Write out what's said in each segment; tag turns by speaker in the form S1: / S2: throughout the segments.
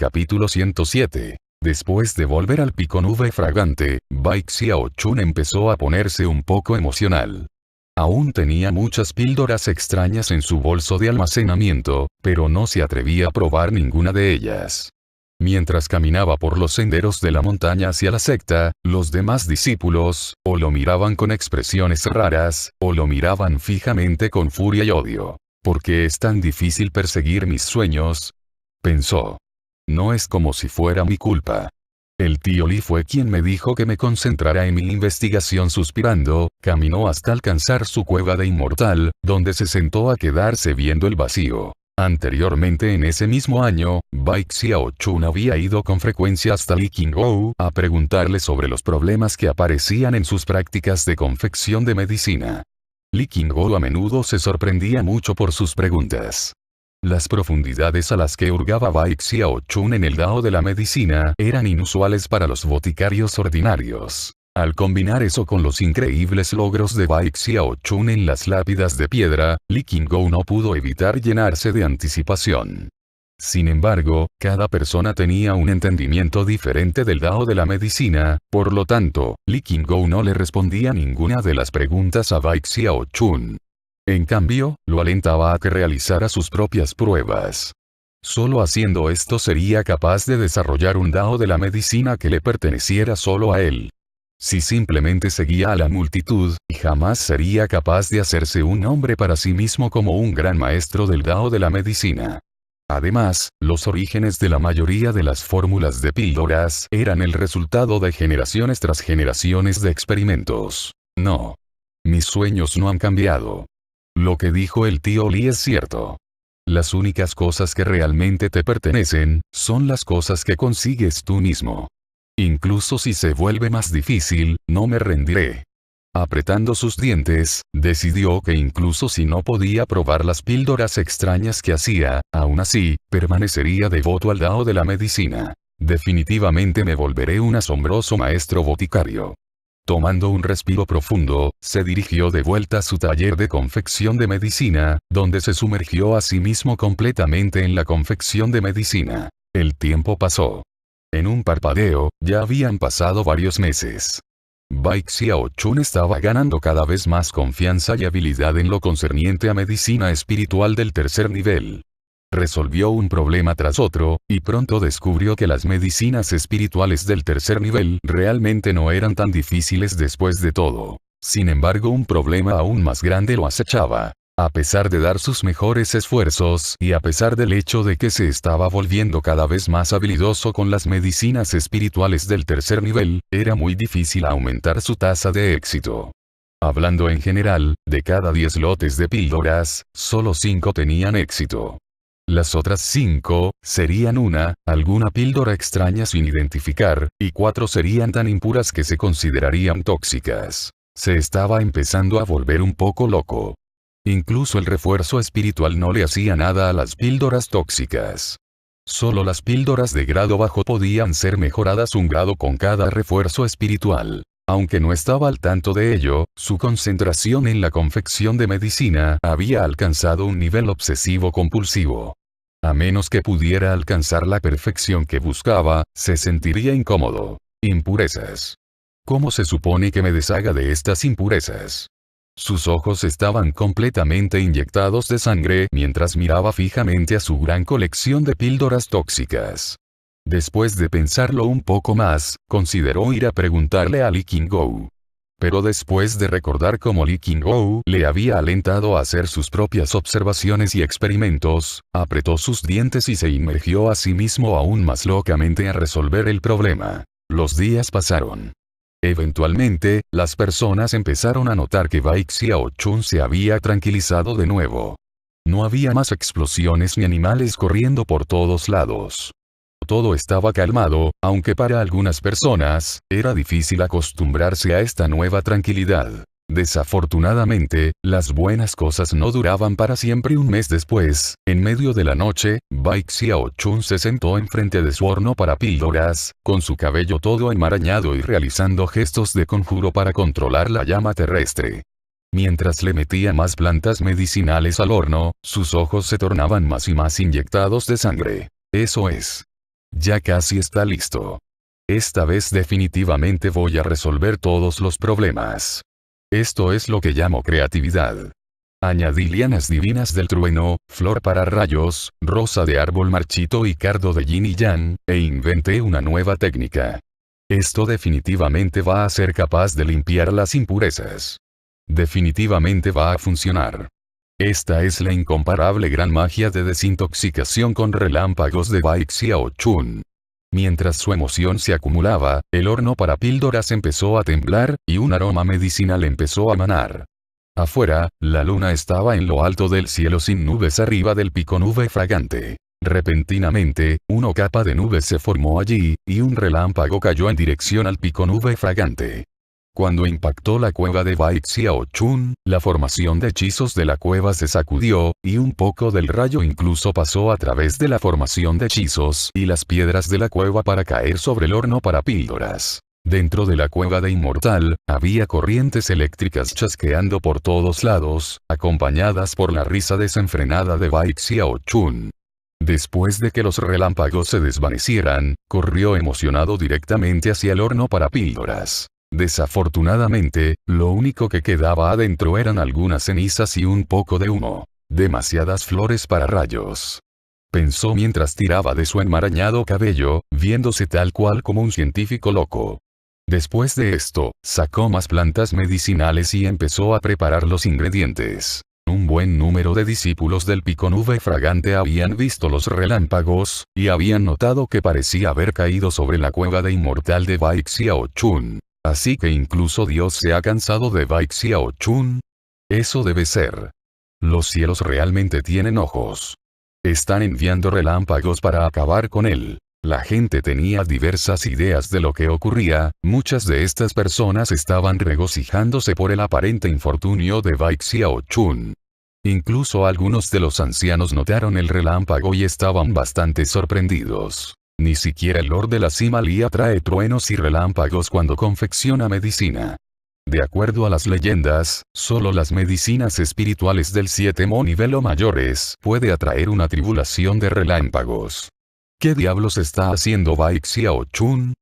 S1: Capítulo 107. Después de volver al pico nube fragante, Bai Xiaochun empezó a ponerse un poco emocional. Aún tenía muchas píldoras extrañas en su bolso de almacenamiento, pero no se atrevía a probar ninguna de ellas. Mientras caminaba por los senderos de la montaña hacia la secta, los demás discípulos, o lo miraban con expresiones raras, o lo miraban fijamente con furia y odio. ¿Por qué es tan difícil perseguir mis sueños?, pensó. No es como si fuera mi culpa. El tío Li fue quien me dijo que me concentrara en mi investigación. Suspirando, caminó hasta alcanzar su cueva de inmortal, donde se sentó a quedarse viendo el vacío. Anteriormente en ese mismo año, Bai Xiaochun había ido con frecuencia hasta Li Qingou a preguntarle sobre los problemas que aparecían en sus prácticas de confección de medicina. Li Qingou a menudo se sorprendía mucho por sus preguntas. Las profundidades a las que hurgaba Bai Xiaochun en el Dao de la medicina eran inusuales para los boticarios ordinarios. Al combinar eso con los increíbles logros de Bai Xiaochun en las lápidas de piedra, Li Qingou no pudo evitar llenarse de anticipación. Sin embargo, cada persona tenía un entendimiento diferente del Dao de la medicina, por lo tanto, Li Qingou no le respondía ninguna de las preguntas a Bai Xiaochun. En cambio, lo alentaba a que realizara sus propias pruebas. Solo haciendo esto sería capaz de desarrollar un Dao de la medicina que le perteneciera solo a él. Si simplemente seguía a la multitud, jamás sería capaz de hacerse un nombre para sí mismo como un gran maestro del Dao de la medicina. Además, los orígenes de la mayoría de las fórmulas de píldoras eran el resultado de generaciones tras generaciones de experimentos. No. Mis sueños no han cambiado. Lo que dijo el tío Li es cierto. Las únicas cosas que realmente te pertenecen, son las cosas que consigues tú mismo. Incluso si se vuelve más difícil, no me rendiré. Apretando sus dientes, decidió que incluso si no podía probar las píldoras extrañas que hacía, aún así, permanecería devoto al Dao de la medicina. Definitivamente me volveré un asombroso maestro boticario. Tomando un respiro profundo, se dirigió de vuelta a su taller de confección de medicina, donde se sumergió a sí mismo completamente en la confección de medicina. El tiempo pasó. En un parpadeo, ya habían pasado varios meses. Bai Xiaochun estaba ganando cada vez más confianza y habilidad en lo concerniente a medicina espiritual del tercer nivel. Resolvió un problema tras otro, y pronto descubrió que las medicinas espirituales del tercer nivel realmente no eran tan difíciles después de todo. Sin embargo, un problema aún más grande lo acechaba. A pesar de dar sus mejores esfuerzos y a pesar del hecho de que se estaba volviendo cada vez más habilidoso con las medicinas espirituales del tercer nivel, era muy difícil aumentar su tasa de éxito. Hablando en general, de cada 10 lotes de píldoras, solo 5 tenían éxito. Las otras 5, serían alguna píldora extraña sin identificar, y 4 serían tan impuras que se considerarían tóxicas. Se estaba empezando a volver un poco loco. Incluso el refuerzo espiritual no le hacía nada a las píldoras tóxicas. Solo las píldoras de grado bajo podían ser mejoradas un grado con cada refuerzo espiritual. Aunque no estaba al tanto de ello, su concentración en la confección de medicina había alcanzado un nivel obsesivo-compulsivo. A menos que pudiera alcanzar la perfección que buscaba, se sentiría incómodo. Impurezas. ¿Cómo se supone que me deshaga de estas impurezas? Sus ojos estaban completamente inyectados de sangre mientras miraba fijamente a su gran colección de píldoras tóxicas. Después de pensarlo un poco más, consideró ir a preguntarle a Li Qingou. Pero después de recordar cómo Li Qingou le había alentado a hacer sus propias observaciones y experimentos, apretó sus dientes y se inmergió a sí mismo aún más locamente a resolver el problema. Los días pasaron. Eventualmente, las personas empezaron a notar que Bai Xiaochun se había tranquilizado de nuevo. No había más explosiones ni animales corriendo por todos lados. Todo estaba calmado, aunque para algunas personas, era difícil acostumbrarse a esta nueva tranquilidad. Desafortunadamente, las buenas cosas no duraban para siempre. Un mes después, en medio de la noche, Bai Xiaochun se sentó enfrente de su horno para píldoras, con su cabello todo enmarañado y realizando gestos de conjuro para controlar la llama terrestre. Mientras le metía más plantas medicinales al horno, sus ojos se tornaban más y más inyectados de sangre. Eso es. Ya casi está listo. Esta vez definitivamente voy a resolver todos los problemas. Esto es lo que llamo creatividad. Añadí lianas divinas del trueno, flor para rayos, rosa de árbol marchito y cardo de yin y yang, e inventé una nueva técnica. Esto definitivamente va a ser capaz de limpiar las impurezas. Definitivamente va a funcionar. Esta es la incomparable gran magia de desintoxicación con relámpagos de Bai Xiao Chun. Mientras su emoción se acumulaba, el horno para píldoras empezó a temblar, y un aroma medicinal empezó a manar. Afuera, la luna estaba en lo alto del cielo sin nubes arriba del pico nube fragante. Repentinamente, una capa de nubes se formó allí, y un relámpago cayó en dirección al pico nube fragante. Cuando impactó la cueva de Bai Xiao Chun, la formación de hechizos de la cueva se sacudió, y un poco del rayo incluso pasó a través de la formación de hechizos y las piedras de la cueva para caer sobre el horno para píldoras. Dentro de la cueva de Inmortal, había corrientes eléctricas chasqueando por todos lados, acompañadas por la risa desenfrenada de Bai Xiao Chun. Después de que los relámpagos se desvanecieran, corrió emocionado directamente hacia el horno para píldoras. Desafortunadamente, lo único que quedaba adentro eran algunas cenizas y un poco de humo. Demasiadas flores para rayos. Pensó mientras tiraba de su enmarañado cabello, viéndose tal cual como un científico loco. Después de esto, sacó más plantas medicinales y empezó a preparar los ingredientes. Un buen número de discípulos del pico nube fragante habían visto los relámpagos, y habían notado que parecía haber caído sobre la cueva de Inmortal de Bai Xiao Chun. Así que incluso Dios se ha cansado de Bai Xiao Chun. Eso debe ser. Los cielos realmente tienen ojos. Están enviando relámpagos para acabar con él. La gente tenía diversas ideas de lo que ocurría, muchas de estas personas estaban regocijándose por el aparente infortunio de Bai Xiao Chun. Incluso algunos de los ancianos notaron el relámpago y estaban bastante sorprendidos. Ni siquiera el Lord de la Simalía trae truenos y relámpagos cuando confecciona medicina. De acuerdo a las leyendas, solo las medicinas espirituales del 7 nivel o mayores puede atraer una tribulación de relámpagos. ¿Qué diablos está haciendo Bai Xiao Chun?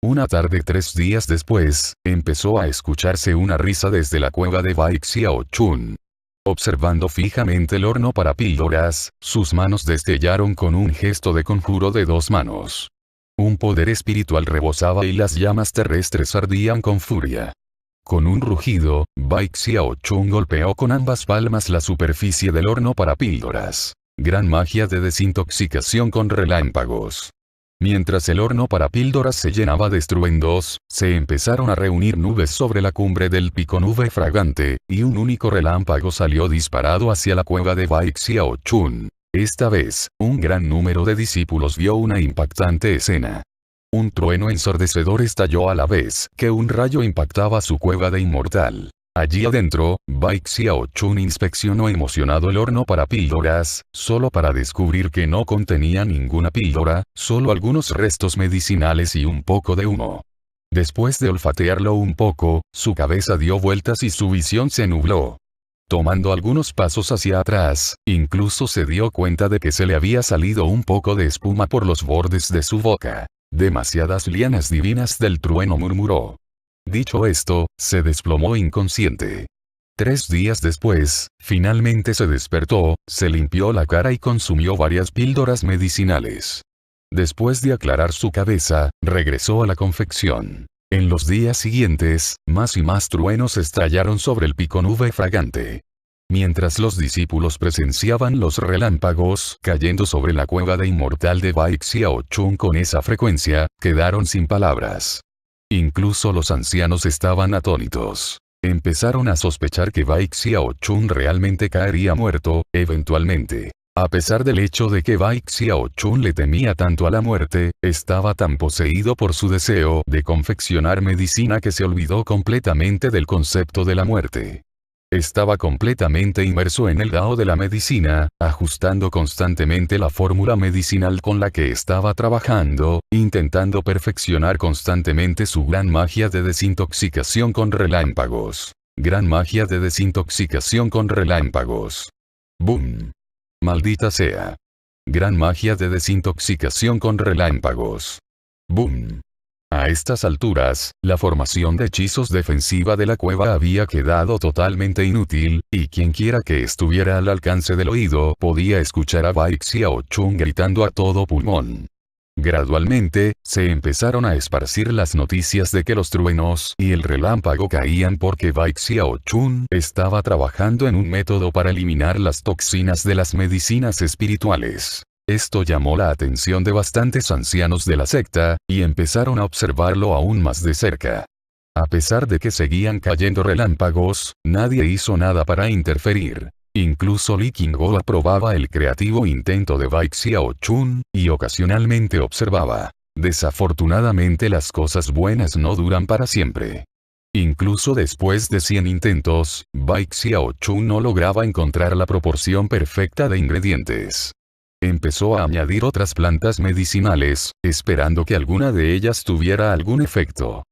S1: Una tarde 3 días después, empezó a escucharse una risa desde la cueva de Bai Xiao Chun. Observando fijamente el horno para píldoras, sus manos destellaron con un gesto de conjuro de 2 manos. Un poder espiritual rebosaba y las llamas terrestres ardían con furia. Con un rugido, Bai Xiao Chun golpeó con ambas palmas la superficie del horno para píldoras. Gran magia de desintoxicación con relámpagos. Mientras el horno para píldoras se llenaba de estruendos, se empezaron a reunir nubes sobre la cumbre del pico nube fragante, y un único relámpago salió disparado hacia la cueva de Bai Xiao Chun. Esta vez, un gran número de discípulos vio una impactante escena. Un trueno ensordecedor estalló a la vez que un rayo impactaba su cueva de Inmortal. Allí adentro, Bai Xiao Chun inspeccionó emocionado el horno para píldoras, solo para descubrir que no contenía ninguna píldora, solo algunos restos medicinales y un poco de humo. Después de olfatearlo un poco, su cabeza dio vueltas y su visión se nubló. Tomando algunos pasos hacia atrás, incluso se dio cuenta de que se le había salido un poco de espuma por los bordes de su boca. Demasiadas lianas divinas del trueno, murmuró. Dicho esto, se desplomó inconsciente. 3 días después, finalmente se despertó, se limpió la cara y consumió varias píldoras medicinales. Después de aclarar su cabeza, regresó a la confección. En los días siguientes, más y más truenos estallaron sobre el pico nube fragante. Mientras los discípulos presenciaban los relámpagos cayendo sobre la cueva de Inmortal de Bai Xiao Chun con esa frecuencia, quedaron sin palabras. Incluso los ancianos estaban atónitos. Empezaron a sospechar que Bai Xiao Chun realmente caería muerto, eventualmente. A pesar del hecho de que Bai Xiao Chun le temía tanto a la muerte, estaba tan poseído por su deseo de confeccionar medicina que se olvidó completamente del concepto de la muerte. Estaba completamente inmerso en el Dao de la medicina, ajustando constantemente la fórmula medicinal con la que estaba trabajando, intentando perfeccionar constantemente su gran magia de desintoxicación con relámpagos. Gran magia de desintoxicación con relámpagos. ¡Boom! Maldita sea. Gran magia de desintoxicación con relámpagos. ¡Boom! A estas alturas, la formación de hechizos defensiva de la cueva había quedado totalmente inútil, y quienquiera que estuviera al alcance del oído podía escuchar a Bai Xiaochun gritando a todo pulmón. Gradualmente, se empezaron a esparcir las noticias de que los truenos y el relámpago caían porque Bai Xiaochun estaba trabajando en un método para eliminar las toxinas de las medicinas espirituales. Esto llamó la atención de bastantes ancianos de la secta, y empezaron a observarlo aún más de cerca. A pesar de que seguían cayendo relámpagos, nadie hizo nada para interferir. Incluso Li Qingguo aprobaba el creativo intento de Bai Xiaochun, y ocasionalmente observaba. Desafortunadamente las cosas buenas no duran para siempre. Incluso después de 100 intentos, Bai Xiaochun no lograba encontrar la proporción perfecta de ingredientes. Empezó a añadir otras plantas medicinales, esperando que alguna de ellas tuviera algún efecto.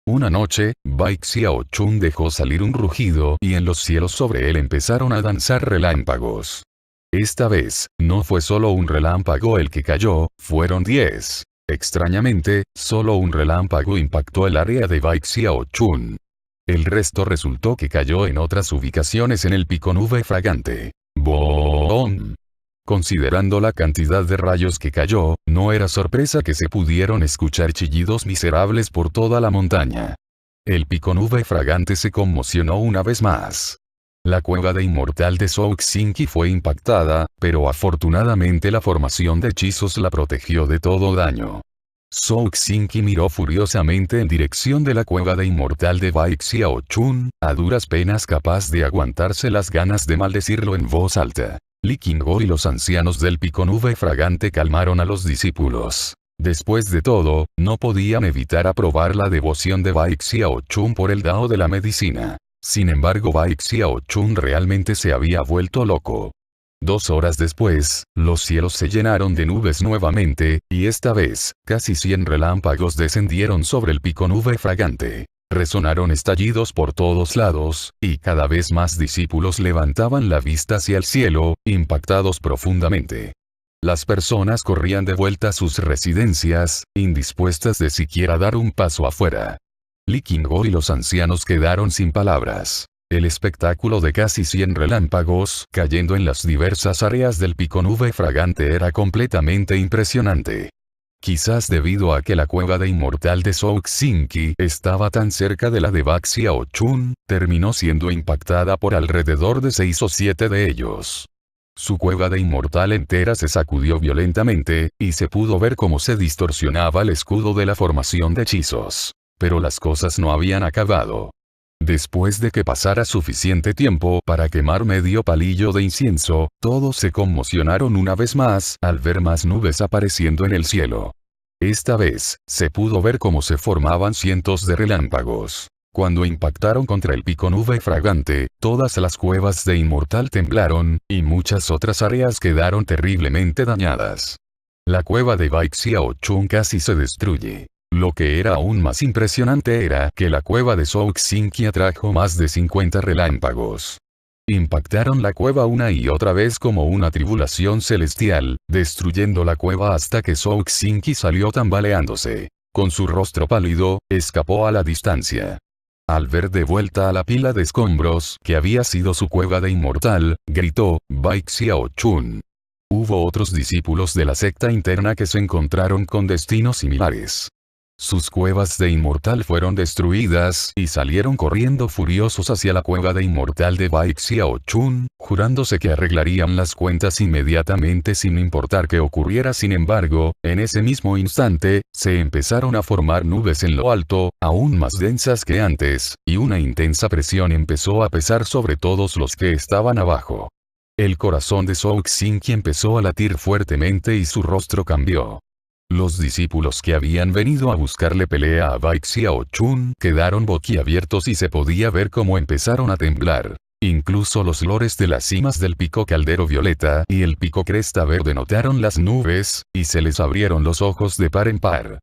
S1: Una noche, Bai Xiaochun dejó salir un rugido y en los cielos sobre él empezaron a danzar relámpagos. Esta vez, no fue solo un relámpago el que cayó, fueron 10. Extrañamente, solo un relámpago impactó el área de Bai Xiaochun. El resto resultó que cayó en otras ubicaciones en el pico nube fragante. ¡Boom! Considerando la cantidad de rayos que cayó, no era sorpresa que se pudieron escuchar chillidos miserables por toda la montaña. El pico nube fragante se conmocionó una vez más. La cueva de inmortal de Zhou Xingqi fue impactada, pero afortunadamente la formación de hechizos la protegió de todo daño. Zhou Xingqi miró furiosamente en dirección de la cueva de inmortal de Bai Xiaochun, a duras penas capaz de aguantarse las ganas de maldecirlo en voz alta. Li Qingguo y los ancianos del pico nube fragante calmaron a los discípulos. Después de todo, no podían evitar aprobar la devoción de Bai Xiaochun por el Dao de la medicina. Sin embargo, Bai Xiaochun realmente se había vuelto loco. 2 horas después, los cielos se llenaron de nubes nuevamente, y esta vez, casi 100 relámpagos descendieron sobre el pico nube fragante. Resonaron estallidos por todos lados, y cada vez más discípulos levantaban la vista hacia el cielo, impactados profundamente. Las personas corrían de vuelta a sus residencias, indispuestas de siquiera dar un paso afuera. Li Qingguo y los ancianos quedaron sin palabras. El espectáculo de casi 100 relámpagos cayendo en las diversas áreas del pico nube fragante era completamente impresionante. Quizás debido a que la cueva de inmortal de Zhou Xingqi estaba tan cerca de la de Bai Xiaochun, terminó siendo impactada por alrededor de 6 o 7 de ellos. Su cueva de inmortal entera se sacudió violentamente, y se pudo ver cómo se distorsionaba el escudo de la formación de hechizos. Pero las cosas no habían acabado. Después de que pasara suficiente tiempo para quemar medio palillo de incienso, todos se conmocionaron una vez más al ver más nubes apareciendo en el cielo. Esta vez, se pudo ver cómo se formaban cientos de relámpagos. Cuando impactaron contra el pico nube fragante, todas las cuevas de inmortal temblaron, y muchas otras áreas quedaron terriblemente dañadas. La cueva de Bai Xiaochun casi se destruye. Lo que era aún más impresionante era que la cueva de Zhou Xingqi atrajo más de 50 relámpagos. Impactaron la cueva una y otra vez como una tribulación celestial, destruyendo la cueva hasta que Zhou Xingqi salió tambaleándose. Con su rostro pálido, escapó a la distancia. Al ver de vuelta a la pila de escombros que había sido su cueva de inmortal, gritó, Bai Xiaochun. Hubo otros discípulos de la secta interna que se encontraron con destinos similares. Sus cuevas de inmortal fueron destruidas y salieron corriendo furiosos hacia la cueva de inmortal de Bai Xiaochun, jurándose que arreglarían las cuentas inmediatamente sin importar qué ocurriera. Sin embargo, en ese mismo instante, se empezaron a formar nubes en lo alto, aún más densas que antes, y una intensa presión empezó a pesar sobre todos los que estaban abajo. El corazón de Zhou Xingqi empezó a latir fuertemente y su rostro cambió. Los discípulos que habían venido a buscarle pelea a Bai Xiaochun quedaron boquiabiertos y se podía ver cómo empezaron a temblar. Incluso los lores de las cimas del pico caldero violeta y el pico cresta verde notaron las nubes, y se les abrieron los ojos de par en par.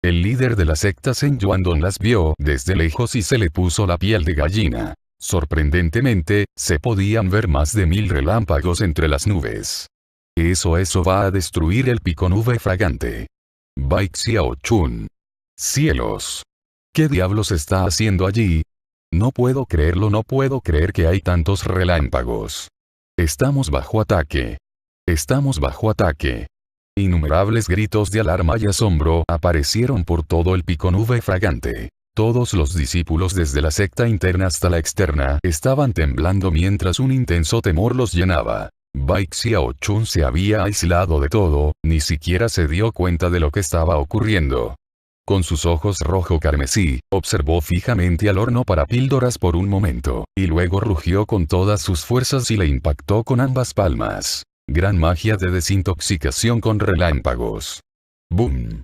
S1: El líder de la secta Zhen Yuandong las vio desde lejos y se le puso la piel de gallina. Sorprendentemente, se podían ver más de 1000 relámpagos entre las nubes. Eso va a destruir el pico nube fragante. Bai Xiaochun. ¡Cielos! ¿Qué diablos está haciendo allí? No puedo creerlo, no puedo creer que hay tantos relámpagos. Estamos bajo ataque. Estamos bajo ataque. Innumerables gritos de alarma y asombro aparecieron por todo el pico nube fragante. Todos los discípulos desde la secta interna hasta la externa estaban temblando mientras un intenso temor los llenaba. Bai Xiaochun se había aislado de todo, ni siquiera se dio cuenta de lo que estaba ocurriendo. Con sus ojos rojo carmesí, observó fijamente al horno para píldoras por un momento, y luego rugió con todas sus fuerzas y le impactó con ambas palmas. Gran magia de desintoxicación con relámpagos. ¡Bum!